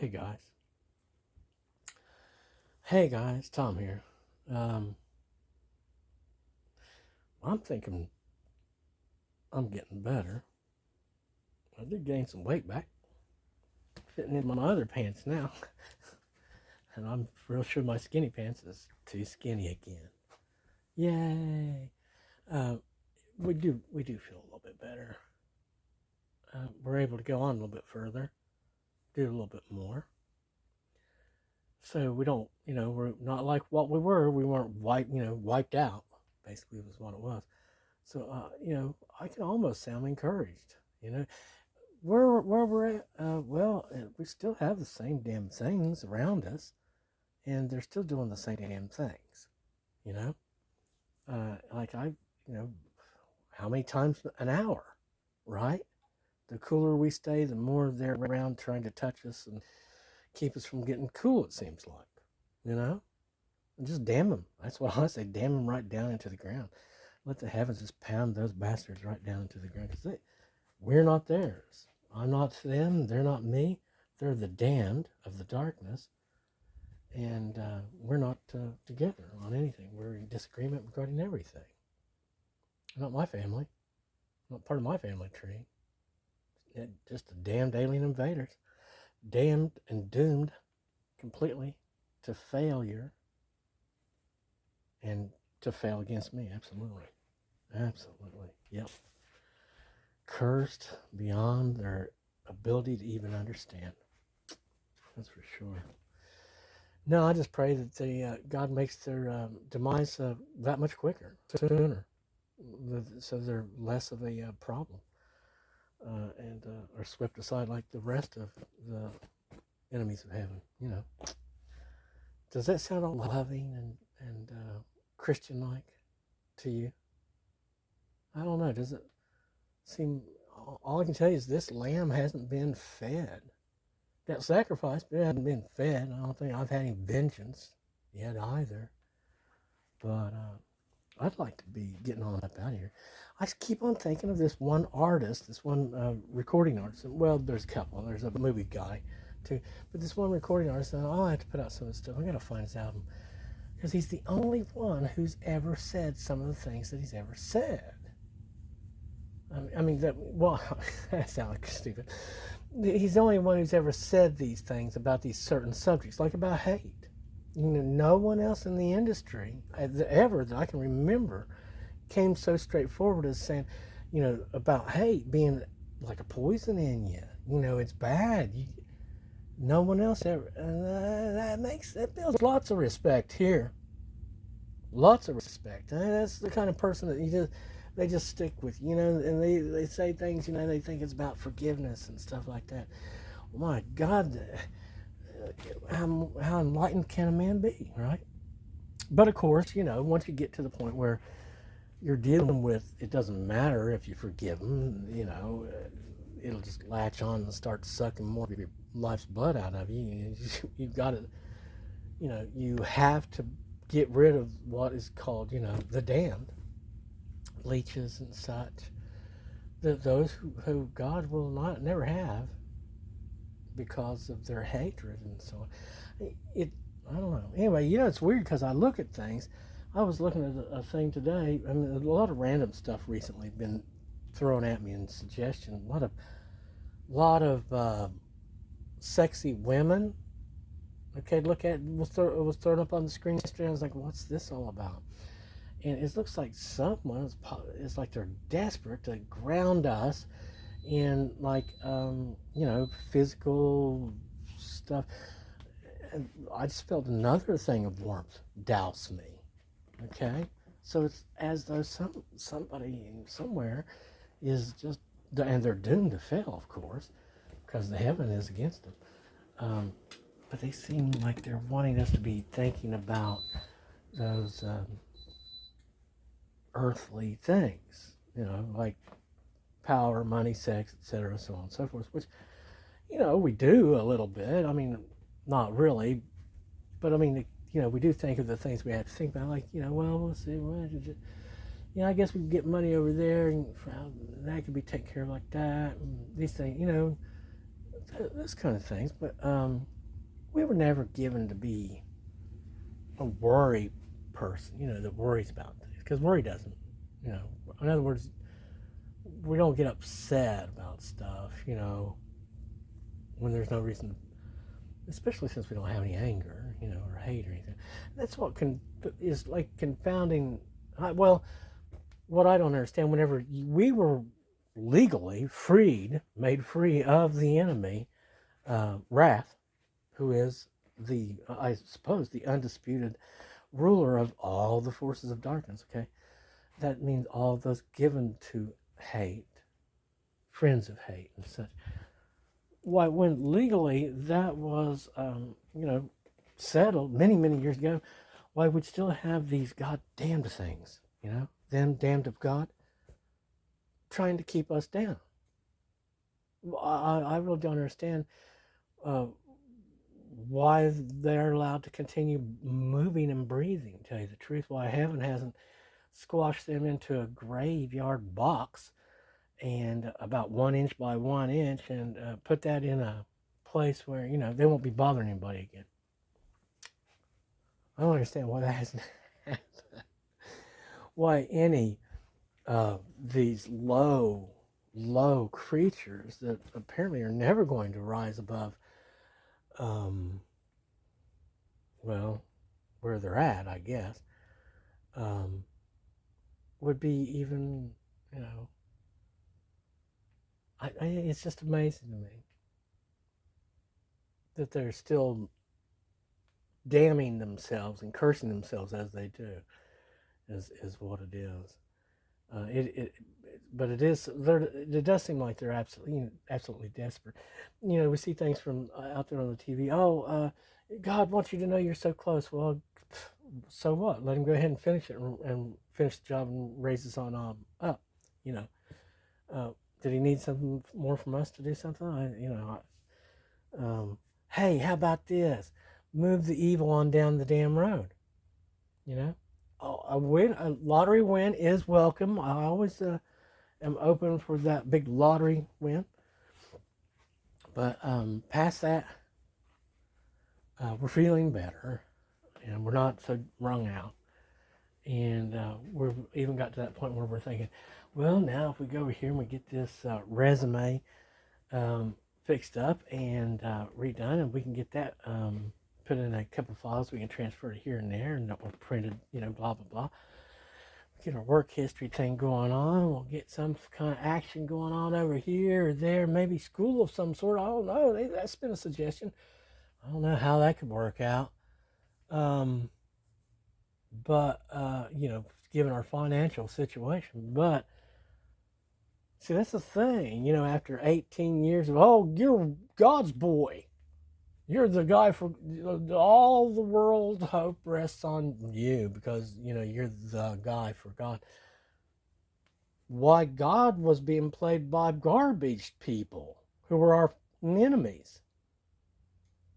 Hey guys. Hey guys, Tom here. Um, I'm thinking I'm getting better. I did gain some weight back, fitting in my other pants now, and I'm real sure my skinny pants is too skinny again. Yay! Uh, we do feel a little bit better. We're able to go on a little bit further, do a little bit more. So we don't, we're not like what we were. We weren't wiped out. Basically, was what it was. So, I can almost sound encouraged. Where we're at, we still have the same damn things around us, and they're still doing the same damn things. You know, like how many times an hour, right? The cooler we stay, the more they're around trying to touch us and keep us from getting cool. It seems like, you know, and just damn them. That's what I say. Damn them right down into the ground. Let the heavens just pound those bastards right down into the ground because we're not theirs. I'm not them. They're not me. They're the damned of the darkness. And we're not together on anything. We're in disagreement regarding everything. Not my family. Not part of my family tree. Just the damned alien invaders. Damned and doomed completely to failure and to fail against me. Absolutely. Absolutely. Yep. Cursed beyond their ability to even understand. That's for sure. No, I just pray that God makes their demise that much quicker, sooner, so they're less of a problem and are swept aside like the rest of the enemies of heaven. Does that sound all loving and Christian-like to you? I don't know. Does it seem? All I can tell you is this lamb hasn't been fed. That sacrifice hasn't been fed. I don't think I've had any vengeance yet either. But I'd like to be getting on up out of here. I keep on thinking of this one artist, this one recording artist. Well, there's a couple. There's a movie guy too. But this one recording artist, and I'll have to put out some of this stuff. I got to find his album. Because he's the only one who's ever said some of the things that he's ever said. That sounds like stupid. He's the only one who's ever said these things about these certain subjects, like about hate. No one else in the industry ever that I can remember came so straightforward as saying, about hate being like a poison in you. It's bad. No one else ever. That builds lots of respect here. Lots of respect. That's the kind of person that they just stick with, and they say things, they think it's about forgiveness and stuff like that. Oh my God, how enlightened can a man be, right? But of course, once you get to the point where you're dealing with, it doesn't matter if you forgive them, it'll just latch on and start sucking more of your life's blood out of you. You've got to, you have to get rid of what is called, the damned, leeches and such, those who God will never have because of their hatred and so on. I don't know. Anyway, it's weird because I look at things. I was looking at a thing today. I mean, a lot of random stuff recently been thrown at me in suggestion. A lot of sexy women. Okay, look at it was thrown up on the screen yesterday. I was like, what's this all about? And it looks like someone is like they're desperate to ground us in like physical stuff. And I just felt another thing of warmth douse me. Okay, so it's as though somebody somewhere is just, and they're doomed to fail, of course, because the heaven is against them. But they seem like they're wanting us to be thinking about those earthly things, like power, money, sex, etc., so on and so forth, which, we do a little bit. I mean, not really, but I mean, we do think of the things we have to think about, like, we'll see, I guess we can get money over there, and that could be taken care of like that, and these things, those kind of things. But we were never given to be a worry person, that worries about things. Because worry doesn't, in other words, we don't get upset about stuff, when there's no reason, especially since we don't have any anger, or hate or anything. That's what is like confounding. Well, what I don't understand, whenever we were legally made free of the enemy, wrath, who is I suppose, the undisputed ruler of all the forces of darkness, okay? That means all those given to hate, friends of hate and such. Why, when legally that was, settled many, many years ago, why we'd still have these goddamned things, them damned of God, trying to keep us down. I really don't understand why they're allowed to continue moving and breathing, to tell you the truth. Why heaven hasn't squashed them into a graveyard box and about 1 inch by 1 inch and put that in a place where, they won't be bothering anybody again. I don't understand why that hasn't happened. Why any of these low creatures that apparently are never going to rise above, where they're at, I guess, would be even, it's just amazing to me that they're still damning themselves and cursing themselves as they do, is what it is. But it does seem like they're absolutely desperate. We see things from out there on the TV. Oh, God wants you to know you're so close. Well, so what? Let him go ahead and finish it and finish the job and raise us on up. Did he need something more from us to do something? Hey, how about this? Move the evil on down the damn road. A lottery win is welcome. I always am open for that big lottery win. But past that, we're feeling better, and we're not so wrung out. And we've even got to that point where we're thinking, well, now if we go over here and we get this resume fixed up and redone, and we can get that put in a couple of files, we can transfer it here and there, and we're printed, blah, blah, blah. Get our work history thing going on. We'll get some kind of action going on over here or there, maybe school of some sort. I don't know. That's been a suggestion. I don't know how that could work out. But given our financial situation. But see, that's the thing, after 18 years of, oh, you're God's boy. You're the guy for all the world's hope rests on you because, you're the guy for God. Why, God was being played by garbage people who were our enemies.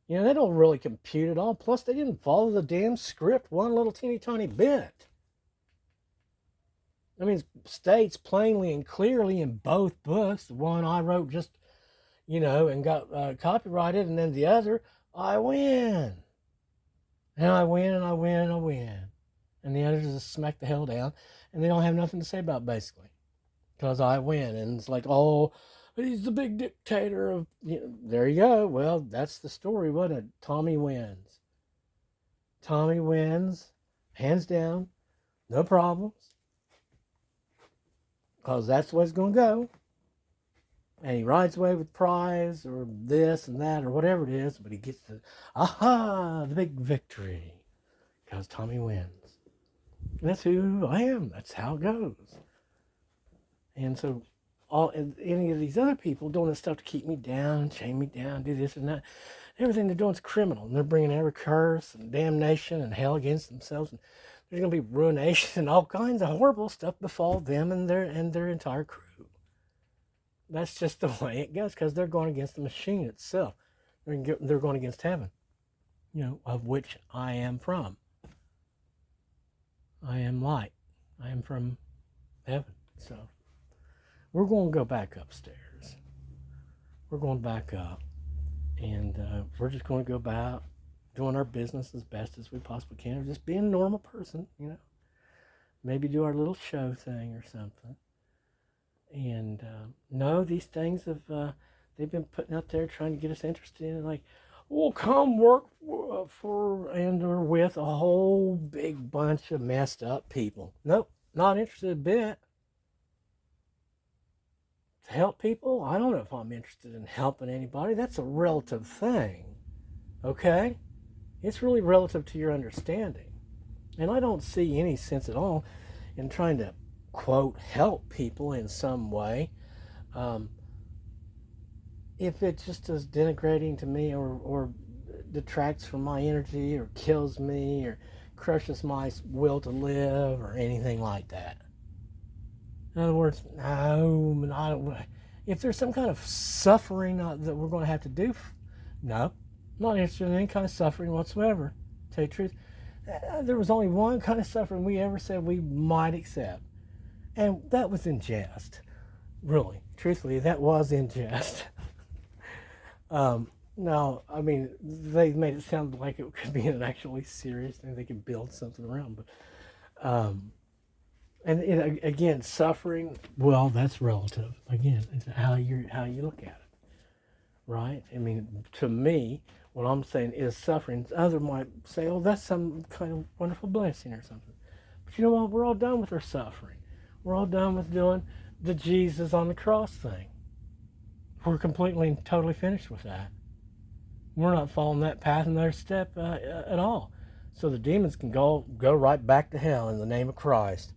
They don't really compute at all. Plus, they didn't follow the damn script one little teeny tiny bit. I mean, it states plainly and clearly in both books. The one I wrote just, and got copyrighted, and then the other, I win. And I win, and I win, and I win. And the others just smack the hell down, and they don't have nothing to say about it, basically. Because I win, and it's like, oh, he's the big dictator of, there you go. Well, that's the story, wasn't it? Tommy wins. Tommy wins, hands down, no problems. Because that's the way it's going to go. And he rides away with prize or this and that or whatever it is, but he gets the big victory. Because Tommy wins. And that's who I am. That's how it goes. And so any of these other people doing this stuff to keep me down, chain me down, do this and that, everything they're doing is criminal. And they're bringing every curse and damnation and hell against themselves. And there's going to be ruination and all kinds of horrible stuff befall them and their entire crew. That's just the way it goes, because they're going against the machine itself. They're going against heaven, of which I am from. I am light. I am from heaven. So we're going to go back upstairs. We're going back up, and we're just going to go doing our business as best as we possibly can, or just being a normal person, maybe do our little show thing or something. And no, these things have they've been putting out there trying to get us interested in, like, well, come work for and or with a whole big bunch of messed up people. Nope, not interested a bit. To help people, I don't know if I'm interested in helping anybody. That's a relative thing, okay? It's really relative to your understanding. And I don't see any sense at all in trying to, quote, help people in some way. If it just is denigrating to me, or detracts from my energy, or kills me, or crushes my will to live, or anything like that. In other words, no, if there's some kind of suffering that we're going to have to do, no, I'm not interested in any kind of suffering whatsoever. To tell you the truth, there was only one kind of suffering we ever said we might accept, and that was in jest. Really, truthfully, that was in jest. No, I mean, they made it sound like it could be an actually serious thing. They could build something around, but and again, suffering. Well, that's relative. Again, it's how you look at it, right? I mean, to me, what I'm saying is suffering. Others might say, "Oh, that's some kind of wonderful blessing or something." But you know what? We're all done with our suffering. We're all done with doing the Jesus on the cross thing. We're completely and totally finished with that. We're not following that path another step at all. So the demons can go right back to hell in the name of Christ.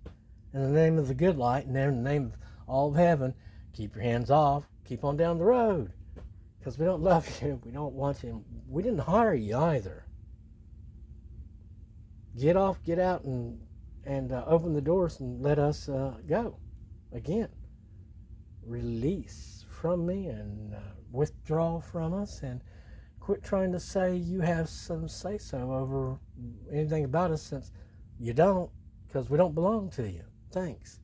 In the name of the good light, and in the name of all of heaven, keep your hands off. Keep on down the road. Because we don't love you. We don't want you. We didn't hire you either. Get off, get out, and open the doors and let us go. Again, release from me and withdraw from us, and quit trying to say you have some say-so over anything about us, since you don't, because we don't belong to you. Thanks.